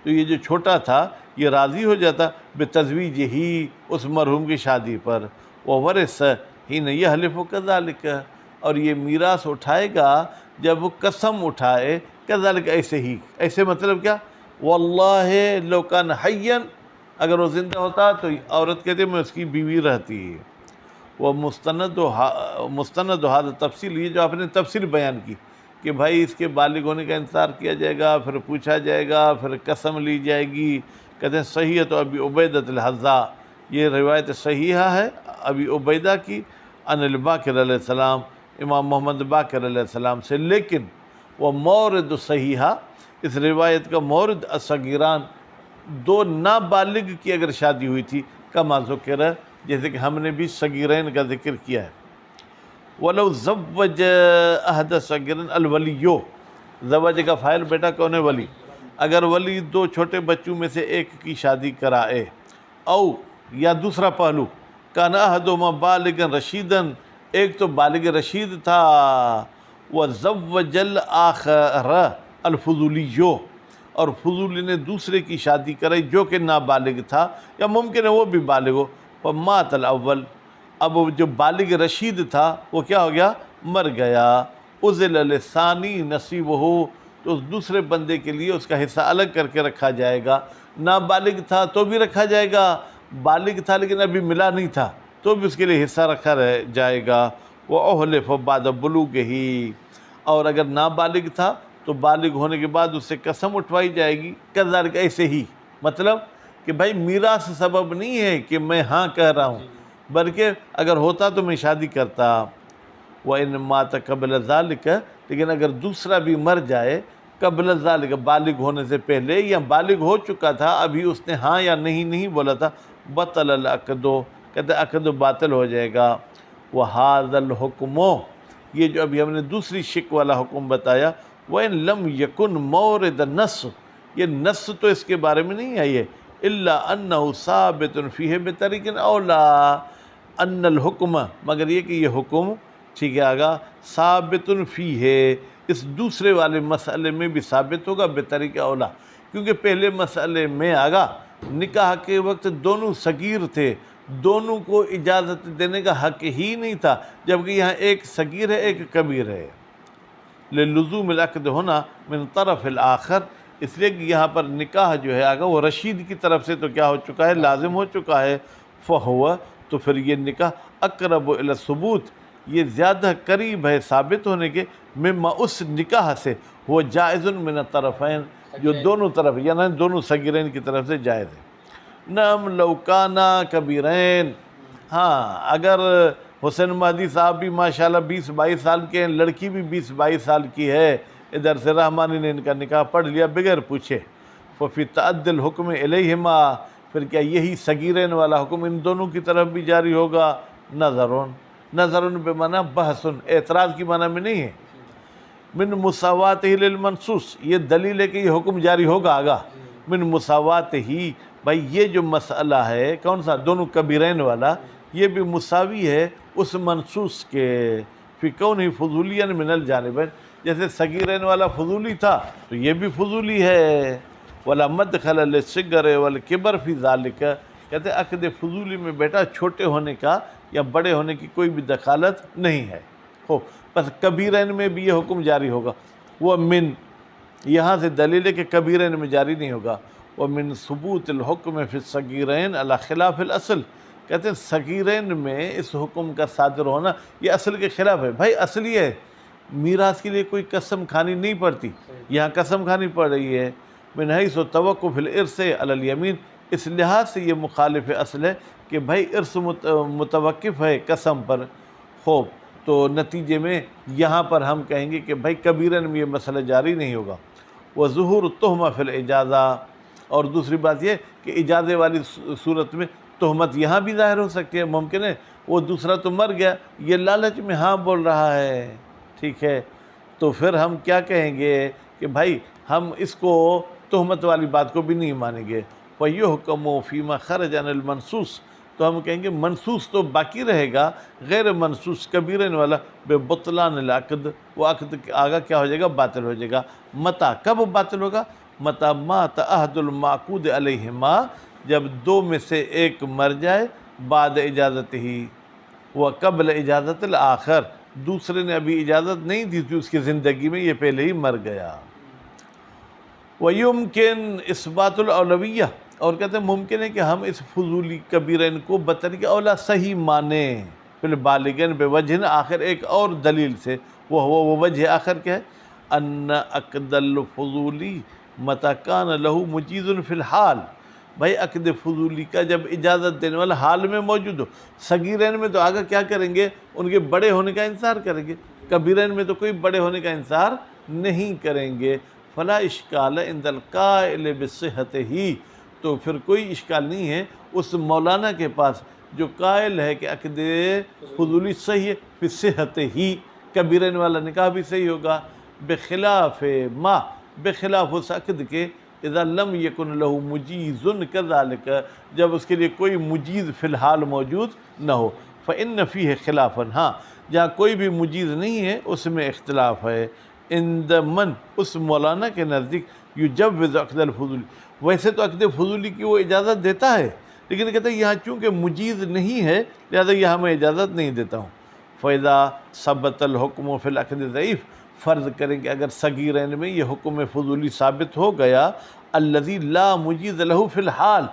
تو یہ جو چھوٹا تھا یہ راضی ہو جاتا بتزویجہ، اس مرحوم کی شادی پر، وورث حین یحلف کذالک، اور یہ میراث اٹھائے گا جب وہ قسم اٹھائے، کذالک ایسے ہی، ایسے مطلب کیا، واللہ لو کان حیا، اگر وہ زندہ ہوتا تو عورت کہتے میں اس کی بیوی رہتی ہے۔ وہ مستند حاضر تفصیل، یہ جو آپ نے تفصیل بیان کی کہ بھائی اس کے بالغ ہونے کا انتظار کیا جائے گا، پھر پوچھا جائے گا، پھر قسم لی جائے گی، کہتے ہیں صحیح ہے تو ابی عبیدۃ الحذاء، یہ روایت صحیحہ ہے ابی عبیدہ کی، عن الباقر علیہ السلام، امام محمد باقر علیہ السلام سے، لیکن وہ مورد صحیحہ، اس روایت کا مورد الصغیران، دو نابالغ کی اگر شادی ہوئی تھی، کما ذکر، جیسے کہ ہم نے بھی صغیرین کا ذکر کیا ہے۔ وَلَوْ زَوَّجَ أَحَدَ صَغِيرٍ الْوَلِيُّ، زوج کا فاعل بیٹا کون ہے؟ ولی، اگر ولی دو چھوٹے بچوں میں سے ایک کی شادی کرائے، او یا دوسرا پہلو، کان احدہما بالغا رشیدا، ایک تو بالغ رشید تھا، وَزَوَّجَ الْآخَرَ الْفُضُولِيُّ، اور فضولی نے دوسرے کی شادی کرائی جو کہ نابالغ تھا، یا ممکن ہے وہ بھی بالغ ہو، فمات الاول، اب وہ جو بالغ رشید تھا وہ کیا ہو گیا؟ مر گیا، اُزِلَ لِلثَّانِي نَصِیبُهُ، تو اس دوسرے بندے کے لیے اس کا حصہ الگ کر کے رکھا جائے گا، نابالغ تھا تو بھی رکھا جائے گا، بالغ تھا لیکن ابھی ملا نہیں تھا تو بھی اس کے لیے حصہ رکھا جائے گا، وَأُحْلِفَ بَعْدَ بُلُوغِهِ، اور اگر نابالغ تھا تو بالغ ہونے کے بعد اس سے قسم اٹھوائی جائے گی، کذالک ایسے ہی، مطلب کہ بھائی میراث سبب نہیں ہے کہ میں ہاں کہہ رہا ہوں، بلکہ اگر ہوتا تو میں شادی کرتا۔ وَإِن مَاتَ قَبْلَ ذَلِكَ، لیکن اگر دوسرا بھی مر جائے قبل ذالک، بالغ ہونے سے پہلے، یا بالغ ہو چکا تھا ابھی اس نے ہاں یا نہیں بولا تھا، بطل العقد، کہتے عقد باطل ہو جائے گا۔ وَهَذَا الْحُكْمُ، یہ جو ابھی ہم نے دوسری شک والا حکم بتایا، وَإِن لَمْ يَكُنْ مَوْرِدَ النَّص، یہ نص تو اس کے بارے میں نہیں آئی ہے، إِلَّا أَنَّهُ ثَابِتٌ فِيهِ بِطَرِيقٍ أَوْلَى أَنَّ الْحُكْمَ، مگر یہ کہ یہ حکم، ٹھیک ہے آگا، ثابت فیہ، اس دوسرے والے مسئلے میں بھی ثابت ہوگا، بطریق اولا، کیونکہ پہلے مسئلے میں آگا نکاح کے وقت دونوں صغیر تھے، دونوں کو اجازت دینے کا حق ہی نہیں تھا، جبکہ یہاں ایک صغیر ہے ایک کبیر ہے، للزوم العقد ہونا من طرف الآخر، اس لیے کہ یہاں پر نکاح جو ہے آگا وہ رشید کی طرف سے تو کیا ہو چکا ہے؟ لازم ہو چکا ہے، فہو، تو پھر یہ نکاح اقرب الی الثبوت، یہ زیادہ قریب ہے ثابت ہونے کے، مما اس نکاح سے، وہ جائز من الطرفین، جو دونوں طرف، یعنی دونوں صغیرین کی طرف سے جائز ہے۔ نعم لو کانا کبیرین، ہاں اگر حسین مہدی صاحب بھی ماشاءاللہ 20-22 سال کے ہیں، لڑکی بھی 20-22 سال کی ہے، ادھر سے رحمانی نے ان کا نکاح پڑھ لیا بغیر پوچھے، ففی تعد الحکم الیہما، پھر کیا یہی صغیرین والا حکم ان دونوں کی طرف بھی جاری ہوگا؟ نظرون، نظرن بمعنی بحثن، اعتراض کی معنی میں نہیں ہے، من مساواتہ للمنصوص، یہ دلیل ہے کہ یہ حکم جاری ہوگا آگا، من مساواتہ، بھائی یہ جو مسئلہ ہے کون سا؟ دونوں کبیرین والا، یہ بھی مساوی ہے اس منصوص کے، فی کونہ فضولیا من الجانبین، جیسے صغیرین والا فضولی تھا تو یہ بھی فضولی ہے، ولا مدخل للصغر والکبر فی ذالک، کہتے ہیں عقد فضولی میں بیٹا چھوٹے ہونے کا یا بڑے ہونے کی کوئی بھی دخالت نہیں ہے، بس کبیرین میں بھی یہ حکم جاری ہوگا، وہ من، یہاں سے دلیل ہے کہ کبیرین میں جاری نہیں ہوگا، ومن ثبوت الحکم فی الصغیرین علی خلاف الاصل، کہتے ہیں صغیرین میں اس حکم کا صادر ہونا یہ اصل کے خلاف ہے، بھائی اصل یہ ہے میراث کے لیے کوئی قسم کھانی نہیں پڑتی، یہاں قسم کھانی پڑ رہی ہے، من حیث توقف الارث علی الیمین، اس لحاظ سے یہ مخالف اصل ہے کہ بھائی ارث متوقف ہے قسم پر، خوب تو نتیجے میں یہاں پر ہم کہیں گے کہ بھائی کبیرن میں یہ مسئلہ جاری نہیں ہوگا۔ وظہور التہمہ فی الاجازہ، اور دوسری بات یہ کہ اجازے والی صورت میں تہمت یہاں بھی ظاہر ہو سکتی ہے، ممکن ہے وہ دوسرا تو مر گیا، یہ لالچ میں ہاں بول رہا ہے، ٹھیک ہے، تو پھر ہم کیا کہیں گے کہ بھائی ہم اس کو تہمت والی بات کو بھی نہیں مانیں گے۔ فَيُحْكَمُ فِي مَا خَرَجَ عَنِ الْمَنْصُوص، تو ہم کہیں گے منصوص تو باقی رہے گا، غیر منصوص کبیرن والا بے بطلان العقد، وہ عقد آگا کیا ہو جائے گا؟ باطل ہو جائے گا۔ متا، کب باطل ہوگا؟ متا مات عہد المعقود علیہما، جب دو میں سے ایک مر جائے بعد اجازت ہی، وہ قبل اجازت الآخر، دوسرے نے ابھی اجازت نہیں دی تھی اس کی زندگی میں، یہ پہلے ہی مر گیا۔ وَيُمْكِنْ اثبات الاولویہ، اور کہتے ہیں ممکن ہے کہ ہم اس فضولی کبیرین کو بطریق اولا صحیح مانیں، پھر بالغین بوجہ آخر، ایک اور دلیل سے، وہ وجہ آخر کیا ہے؟ ان عقد الفضولی متی کان لہ مجیز فی الحال، بھائی عقد فضولی کا جب اجازت دینے والا حال میں موجود ہو، صغیرین میں تو آگے کیا کریں گے؟ ان کے بڑے ہونے کا انتظار کریں گے، کبیرین میں تو کوئی بڑے ہونے کا انتظار نہیں کریں گے۔ فلا اشکال عند القائل بصحت ہی، تو پھر کوئی اشکال نہیں ہے اس مولانا کے پاس جو قائل ہے کہ عقد فضولی صحیح ہے، بصحت ہی، کبیرین والا نکاح بھی صحیح ہوگا، بخلاف ما، بخلاف اس عقد کے، اذا لم یکن لہ مجیز کذالک، جب اس کے لیے کوئی مجیز فی الحال موجود نہ ہو، فإن فیہ خلافا، ہاں جہاں کوئی بھی مجیز نہیں ہے اس میں اختلاف ہے، عند من، اس مولانا کے نزدیک، یجوز عقد الفضولی، ویسے تو عقد فضولی کی وہ اجازت دیتا ہے، لیکن کہتے ہیں یہاں چونکہ مجیز نہیں ہے لہذا یہاں میں اجازت نہیں دیتا ہوں۔ فَإِذَا ثَبَتَ الْحُكْمُ فِي الْعَقْدِ ضعیف، فرض کریں کہ اگر صغیرین میں یہ حکم فضولی ثابت ہو گیا، الذی لا مجیز لہ فی الحال،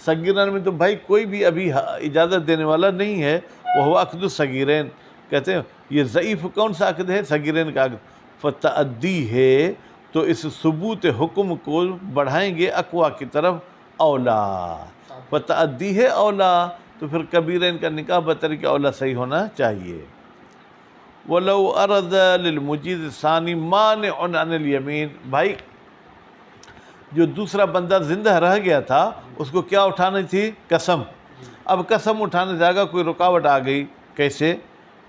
صغیرین میں تو بھائی کوئی بھی ابھی اجازت دینے والا نہیں ہے، وہ عقد الصغیرین، کہتے ہیں یہ ضعیف کون سا عقد ہے؟ صغیرین کا عقد، فتعدی ہے، تو اس ثبوت حکم کو بڑھائیں گے اقوا کی طرف، اولا، فتعدی ہے اولا، تو پھر کبیرین کا نکاح بطریق اولا صحیح ہونا چاہیے۔ وَلَوْ أَرَدَ لِلْمُجِيزِ الثَّانِي مَانِعٌ عَنِ الْيَمِينِ، بھائی جو دوسرا بندہ زندہ رہ گیا تھا اس کو کیا اٹھانی تھی؟ قسم، اب قسم اٹھانے جائے گا کوئی رکاوٹ آ گئی، کیسے؟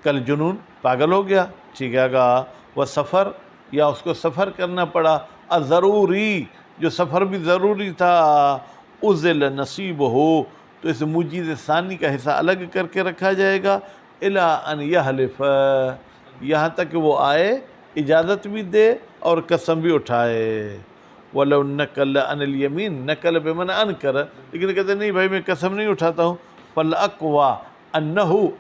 کل جنون، پاگل ہو گیا، ٹھیک ہے گا، وہ سفر، یا اس کو سفر کرنا پڑا، ضروری، جو سفر بھی ضروری تھا، عزل نصیب ہو، تو اس مجیز ثانی کا حصہ الگ کر کے رکھا جائے گا، الی ان یحلف، یہاں تک کہ وہ آئے اجازت بھی دے اور قسم بھی اٹھائے۔ وَلَوْ نَقَلَ عَنِ الْيَمِينِ، نقل بمعنی انکر، لیکن کہتے نہیں بھائی میں قسم نہیں اٹھاتا ہوں، فَالْأَقْوَى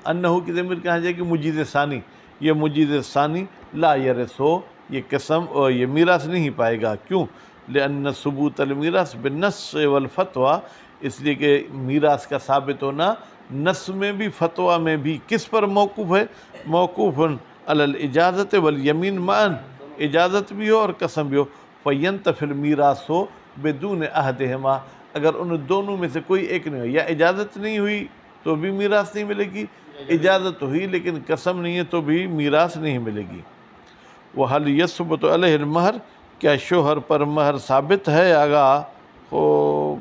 انہو کی ضمیر کہاں جائے گی؟ مجیز ثانی، یہ مجیز ثانی لا یرث، یہ قسم اور یہ میراث نہیں پائے گا، کیوں؟ لأن ثبوت المیراث بالنص والفتویٰ، اس لیے کہ میراث کا ثابت ہونا نص میں بھی فتویٰ میں بھی کس پر موقوف ہے؟ موقوف علی الاجازت والیمین معاً، اجازت بھی ہو اور قسم بھی ہو، فینتفی المیراث ہو بدون احدہما، اگر ان دونوں میں سے کوئی ایک نہیں ہو، یا اجازت نہیں ہوئی تو بھی میراث نہیں ملے گی، اجازت ہوئی لیکن قسم نہیں ہے تو بھی میراث نہیں ملے گی۔ وَهَلْ يَثْبُتُ عَلَيْهِ الْمَهْرُ، کیا شوہر پر مہر ثابت ہے؟ آگا خوب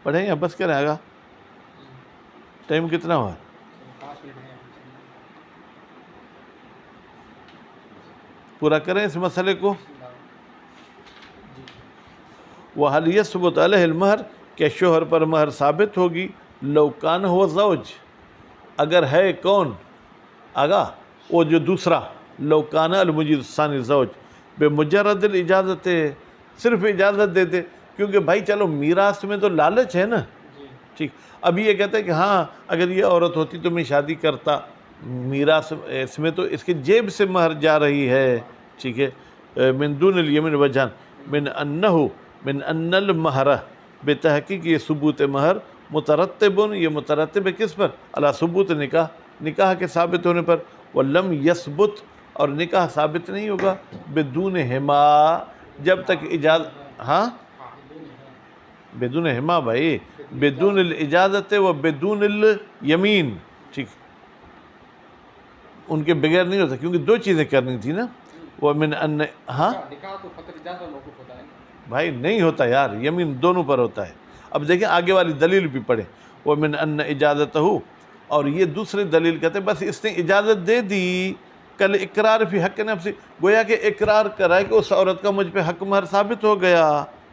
پڑھیں یا بس کریں؟ آگا ٹائم کتنا ہوا؟ پورا کریں اس مسئلے کو۔ وَهَلْ يَثْبُتُ عَلَيْهِ الْمَهْرُ، کیا شوہر پر مہر ثابت ہوگی؟ لَوْ كَانَ هُوَ زَوْج، اگر ہے کون؟ آگا وہ جو دوسرا، لَوْ كَانَ الْمُجِيزُ الثَّانِي زَوْج، بمجرد الاجازت، صرف اجازت دے دے، کیونکہ بھائی چلو میراث میں تو لالچ ہے نا، ٹھیک، اب یہ کہتا ہے کہ ہاں اگر یہ عورت ہوتی تو میں شادی کرتا، میراث اس میں تو اس کے جیب سے مہر جا رہی ہے، ٹھیک ہے، من دون الیمین وجہن، من ان المہر، بتحقیق یہ ثبوت مہر، مترتب، یہ مترتب ہے کس پر؟ علی ثبوت نکاح، نکاح کے ثابت ہونے پر، ولم یثبت، اور نکاح ثابت نہیں ہوگا، بدون ہما، جب تک اجازت، ہاں بدون ہما بھائی، بدون الاجازت و بدون الیمین، ٹھیک، ان کے بغیر نہیں ہوتا، کیونکہ دو چیزیں کرنی تھی نا، وہ من ان، ہاں نکاح تو فقط اجازت پر موقوف ہوتا ہے، بھائی نہیں ہوتا یار، یمین دونوں پر ہوتا ہے۔ اب دیکھیں آگے والی دلیل بھی پڑھیں، وَمِنْ أَنَّ إِجَازَتَهُ، اور یہ دوسری دلیل کہتے ہیں بس اس نے اجازت دے دی، کل اقرار فی حق نفسی، گویا کہ اقرار کرا کہ اس عورت کا مجھ پہ حق مہر ثابت ہو گیا،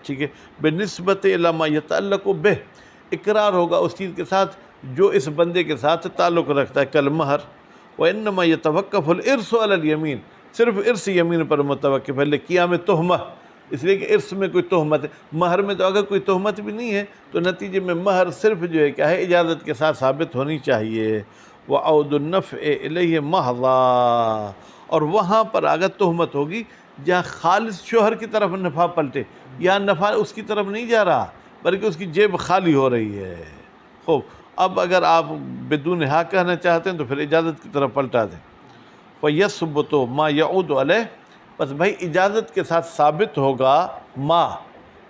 ٹھیک ہے، بنسبت الی ما یتعلق بہ، اقرار ہوگا اس چیز کے ساتھ جو اس بندے کے ساتھ تعلق رکھتا ہے کل مہر، وانما یتوقف الارث علی الیمین، صرف ارث یمین پر متوقف ہے، لقیام تہمہ، اس لیے کہ ارث میں کوئی تہمت ہے، مہر میں تو اگر کوئی تہمت بھی نہیں ہے تو نتیجے میں مہر صرف جو ہے کیا ہے اجازت کے ساتھ ثابت ہونی چاہیے، وعود النفع الیہ محضا، اور وہاں پر اگر تہمت ہوگی جہاں خالص شوہر کی طرف نفع پلٹے، یا نفع اس کی طرف نہیں جا رہا بلکہ اس کی جیب خالی ہو رہی ہے۔ خوب، اب اگر آپ بدون حق کہنا چاہتے ہیں تو پھر اجازت کی طرف پلٹا دیں، فَيَثْبُتُ مَا يَعُودُ عَلَيْهِ، بس بھائی اجازت کے ساتھ ثابت ہوگا ما،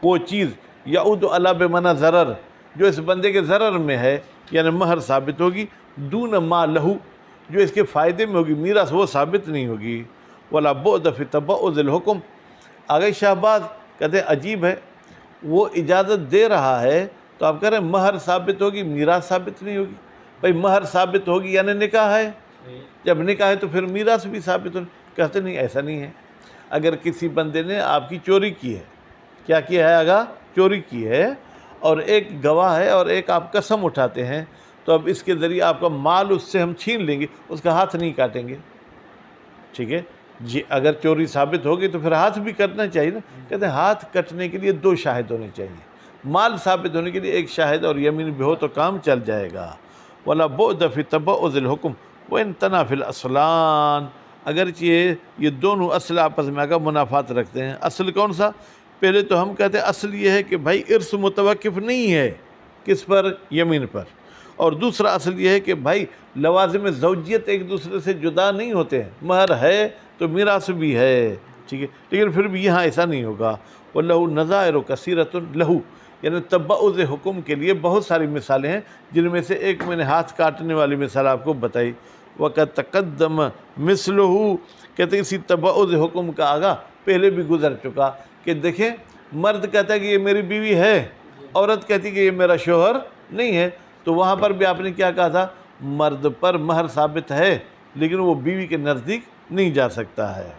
وہ چیز، یعود علی بمعنی ضرر، جو اس بندے کے ضرر میں ہے، یعنی مہر ثابت ہوگی، دون ما لہو، جو اس کے فائدے میں ہوگی، میراث وہ ثابت نہیں ہوگی، ولا بعد فی تبعض الحکم۔ آگے شہباز کہتے ہیں عجیب ہے، وہ اجازت دے رہا ہے تو آپ کہہ رہے ہیں مہر ثابت ہوگی، میراث ثابت نہیں ہوگی، بھائی مہر ثابت ہوگی یعنی نکاح ہے، جب نکاح ہے تو پھر میراث بھی ثابت ہوگی، کہتے نہیں ایسا نہیں ہے۔ اگر کسی بندے نے آپ کی چوری کی ہے، کیا کیا ہے، اگر چوری کی ہے اور ایک گواہ ہے اور ایک آپ قسم اٹھاتے ہیں، تو اب اس کے ذریعے آپ کا مال اس سے ہم چھین لیں گے، اس کا ہاتھ نہیں کاٹیں گے، ٹھیک ہے جی، اگر چوری ثابت ہوگی تو پھر ہاتھ بھی کٹنا چاہیے نا، کہتے ہیں ہاتھ کٹنے کے لیے 2 شاہد ہونے چاہیے، مال ثابت ہونے کے لیے 1 شاہد اور یمین بھی ہو تو کام چل جائے گا، ولا بعد فی تبعض الحکم وان تنافی الاصلان، اگرچہ یہ دونوں اصل آپس میں اگر منافات رکھتے ہیں۔ اصل کون سا؟ پہلے تو ہم کہتے ہیں اصل یہ ہے کہ بھائی ارث متوقف نہیں ہے، کس پر؟ یمین پر، اور دوسرا اصل یہ ہے کہ بھائی لوازم زوجیت ایک دوسرے سے جدا نہیں ہوتے ہیں، مہر ہے تو میراث بھی ہے، ٹھیک ہے، لیکن پھر بھی یہاں ایسا نہیں ہوگا، وَلَهُ نَظَائِرُ كَثِيرَةٌ لَهُ، یعنی تبعض حکم کے لیے بہت ساری مثالیں ہیں، جن میں سے ایک میں نے ہاتھ کاٹنے والی مثال آپ کو بتائی، وَقَدْ تَقَدَّمَ مِثْلُهُ، کہتے ہیں اسی تبعض حکم کا آگا پہلے بھی گزر چکا، کہ دیکھیں مرد کہتا ہے کہ یہ میری بیوی ہے، عورت کہتی ہے کہ یہ میرا شوہر نہیں ہے، تو وہاں پر بھی آپ نے کیا کہا تھا؟ مرد پر مہر ثابت ہے لیکن وہ بیوی کے نزدیک نہیں جا سکتا ہے۔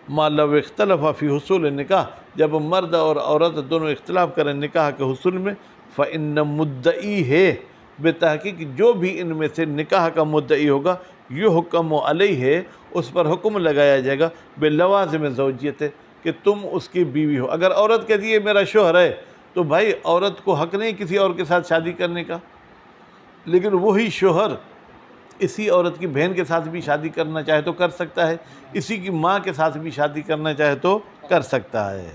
ما لو اختلف فی حصول نکاح، جب مرد اور عورت دونوں اختلاف کریں نکاح کے حصول میں، فإن مدعی ہے، بے تحقیق جو بھی ان میں سے نکاح کا مدعی ہوگا، یحکم علیہ، اس پر حکم لگایا جائے گا، بلوازم زوجیت، کہ تم اس کی بیوی ہو۔ اگر عورت کہتی ہے میرا شوہر ہے تو بھائی عورت کو حق نہیں کسی اور کے ساتھ شادی کرنے کا، لیکن وہی شوہر اسی عورت کی بہن کے ساتھ بھی شادی کرنا چاہے تو کر سکتا ہے، اسی کی ماں کے ساتھ بھی شادی کرنا چاہے تو کر سکتا ہے،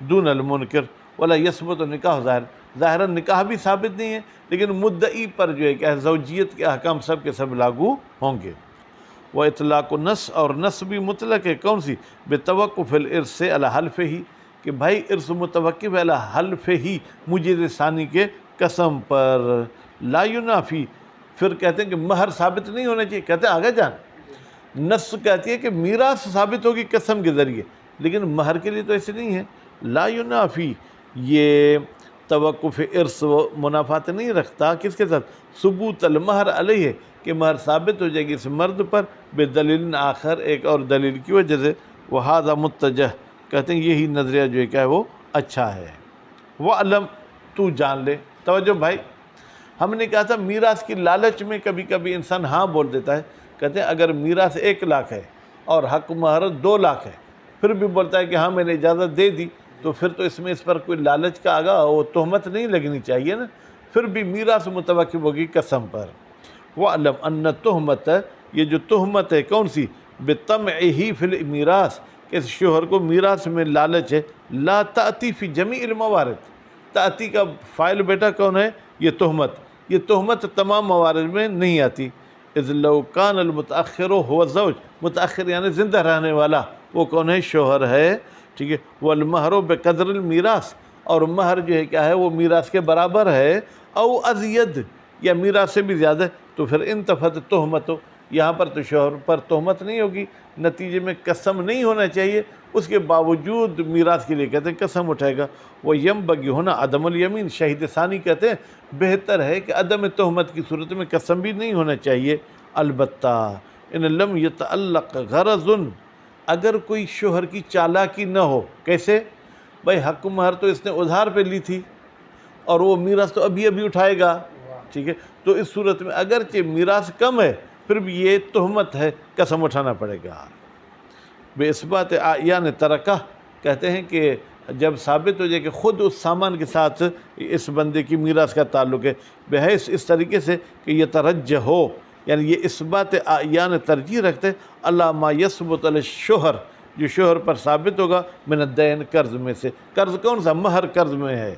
دون المنکر ولا یثبت نکاح ظاہر، ظاہراً نکاح بھی ثابت نہیں ہے لیکن مدعی پر جو ہے کہ زوجیت کے احکام سب کے سب لاگو ہوں گے۔ وہ اطلاق نص، اور نص بھی مطلق ہے، کون سی؟ بتوقف الارث علی حلف ہی، کہ بھائی ارث متوقف علی حلف ہی، مجیز ثانی کے قسم پر، لا ینافی، پھر کہتے ہیں کہ مہر ثابت نہیں ہونا چاہیے، کہتے ہیں آگے جان، نص کہتی ہے کہ میراث ثابت ہوگی قسم کے ذریعے، لیکن مہر کے لیے تو ایسے نہیں ہے، لا ینافی، یہ توقف ارث منافات نہیں رکھتا، کس کے ساتھ؟ ثبوت المہر علیہ، کہ مہر ثابت ہو جائے گی اس مرد پر، بے دلیل آخر، ایک اور دلیل کی وجہ سے، وہذا متجہ، کہتے ہیں یہی نظریہ جو ہے کیا ہے وہ اچھا ہے۔ وَعْلَمْ، تو جان لے، توجہ بھائی، ہم نے کہا تھا میراث کی لالچ میں کبھی کبھی انسان ہاں بول دیتا ہے، کہتے ہیں اگر میراث 1 لاکھ ہے اور حق مہر 2 لاکھ ہے، پھر بھی بولتا ہے کہ ہاں میں نے اجازت دے دی، تو پھر تو اس میں اس پر کوئی لالچ کا آگا وہ تہمت نہیں لگنی چاہیے نا، پھر بھی میراث متوقف ہوگی قسم پر۔ وَعْلَمْ أَنَّ التُّهْمَةَ، یہ جو تہمت ہے کون سی؟ بِطَمْعِهِ فِي الْمِيرَاثِ، کہ اس شوہر کو میراث میں لالچ ہے، لا تأتی فی جمیع الموارد، تأتی کا فاعل بیٹا کون ہے؟ یہ تہمت، یہ تہمت تمام موارد میں نہیں آتی، اذ لو کان المتأخر هو الزوج، متأخر یعنی زندہ رہنے والا، وہ کون ہے؟ شوہر ہے، ٹھیک ہے، والمہر بقدر المیراث، اور مہر جو ہے کیا ہے وہ میراث کے برابر ہے، او ازید، یا میراث سے بھی زیادہ، تو پھر انتفت تہمت، یہاں پر تو شوہر پر تہمت نہیں ہوگی، نتیجے میں قسم نہیں ہونا چاہیے، اس کے باوجود میراث کے لیے کہتے ہیں قسم اٹھائے گا۔ وہ ینبغی ہونا عدم الیمین، شہید ثانی کہتے ہیں بہتر ہے کہ عدم تہمت کی صورت میں قسم بھی نہیں ہونا چاہیے۔ البتہ ان لم یتعلق غرض، اگر کوئی شوہر کی چالاکی نہ ہو، کیسے؟ بھائی حق مہر تو اس نے ادھار پہ لی تھی اور وہ میراث تو ابھی ابھی اٹھائے گا، ٹھیک ہے، تو اس صورت میں اگرچہ میراث کم ہے پھر بھی یہ تہمت ہے، قسم اٹھانا پڑے گا۔ بے اثبات اعیان ترکہ، کہتے ہیں کہ جب ثابت ہو جائے کہ خود اس سامان کے ساتھ اس بندے کی میراث کا تعلق ہے، بحیث اس طریقے سے کہ یہ ترجح ہو، یعنی یہ اثبات اعیان ترجیح رکھتے اللہ ما یثبت علی الشوہر، جو شوہر پر ثابت ہوگا من الدین، قرض میں سے۔ قرض کون سا؟ مہر قرض میں ہے۔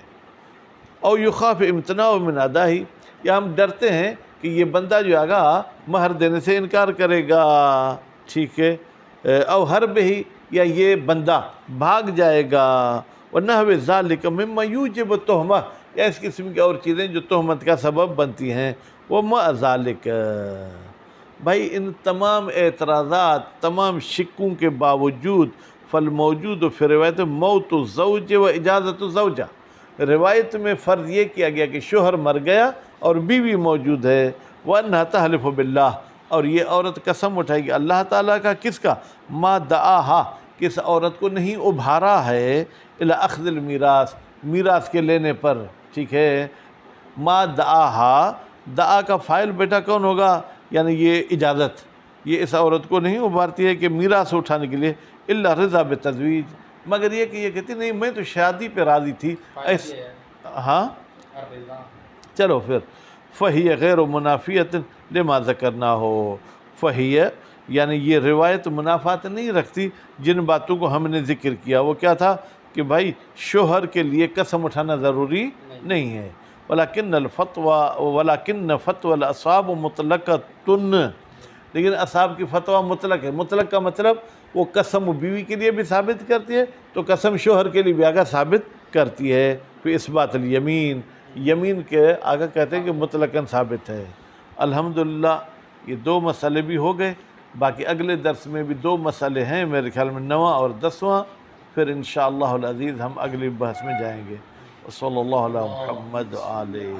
او یخاف امتناع من ادائی، یا ہم ڈرتے ہیں کہ یہ بندہ جو آگا مہر دینے سے انکار کرے گا، ٹھیک ہے، او حرب ہی، یا یہ بندہ بھاگ جائے گا، ونحو ذالک مما یوجب التہمہ، یا اس قسم کی اور چیزیں جو تہمت کا سبب بنتی ہیں۔ ومع ذالک، بھائی ان تمام اعتراضات، تمام شکوں کے باوجود، فالموجود فی روایت موت الزوج و اجازت الزوجہ، روایت میں فرض یہ کیا گیا کہ شوہر مر گیا اور بیوی موجود ہے، وَأَنَّهَا تَحْلِفُ بِاللَّهِ، اور یہ عورت قسم اٹھائے گی اللہ تعالیٰ کا، کس کا؟ ما دعاها، کس عورت کو نہیں ابھارا ہے، الی اخذ المیراث، میراث کے لینے پر، ٹھیک ہے، ما دعاها، دعا کا فاعل بیٹا کون ہوگا؟ یعنی یہ اجازت، یہ اس عورت کو نہیں ابھارتی ہے کہ میراث اٹھانے کے لیے، الا رضا بتزویج، مگر یہ کہ یہ کہتی نہیں میں تو شادی پہ راضی تھی، ہاں چلو پھر فَهِيَ غَيْرُ مُنَافِيَةٍ لِمَا ذَكَرْنَاهُ، فَهِيَ یعنی یہ روایت منافات نہیں رکھتی جن باتوں کو ہم نے ذکر کیا۔ وہ کیا تھا کہ بھائی شوہر کے لیے قسم اٹھانا ضروری نہیں ہے، وَلَكِنَّ فَتْوَى الْأَصْحَابُ مُطْلَقَةٌ، لیکن اصحاب کی فتویٰ مطلق ہے۔ مطلق کا مطلب وہ قسم بیوی کے لیے بھی ثابت کرتی ہے تو قسم شوہر کے لیے بھی آگا ثابت کرتی ہے، پھر اس بات الیمین، یمین کے آگا کہتے ہیں کہ مطلقاً ثابت ہے۔ الحمدللہ یہ دو مسئلے بھی ہو گئے، باقی اگلے درس میں بھی دو مسئلے ہیں، میرے خیال میں 9واں اور 10واں، پھر انشاءاللہ العزیز ہم اگلی بحث میں جائیں گے۔ صلی اللہ علیہ محمد علیہ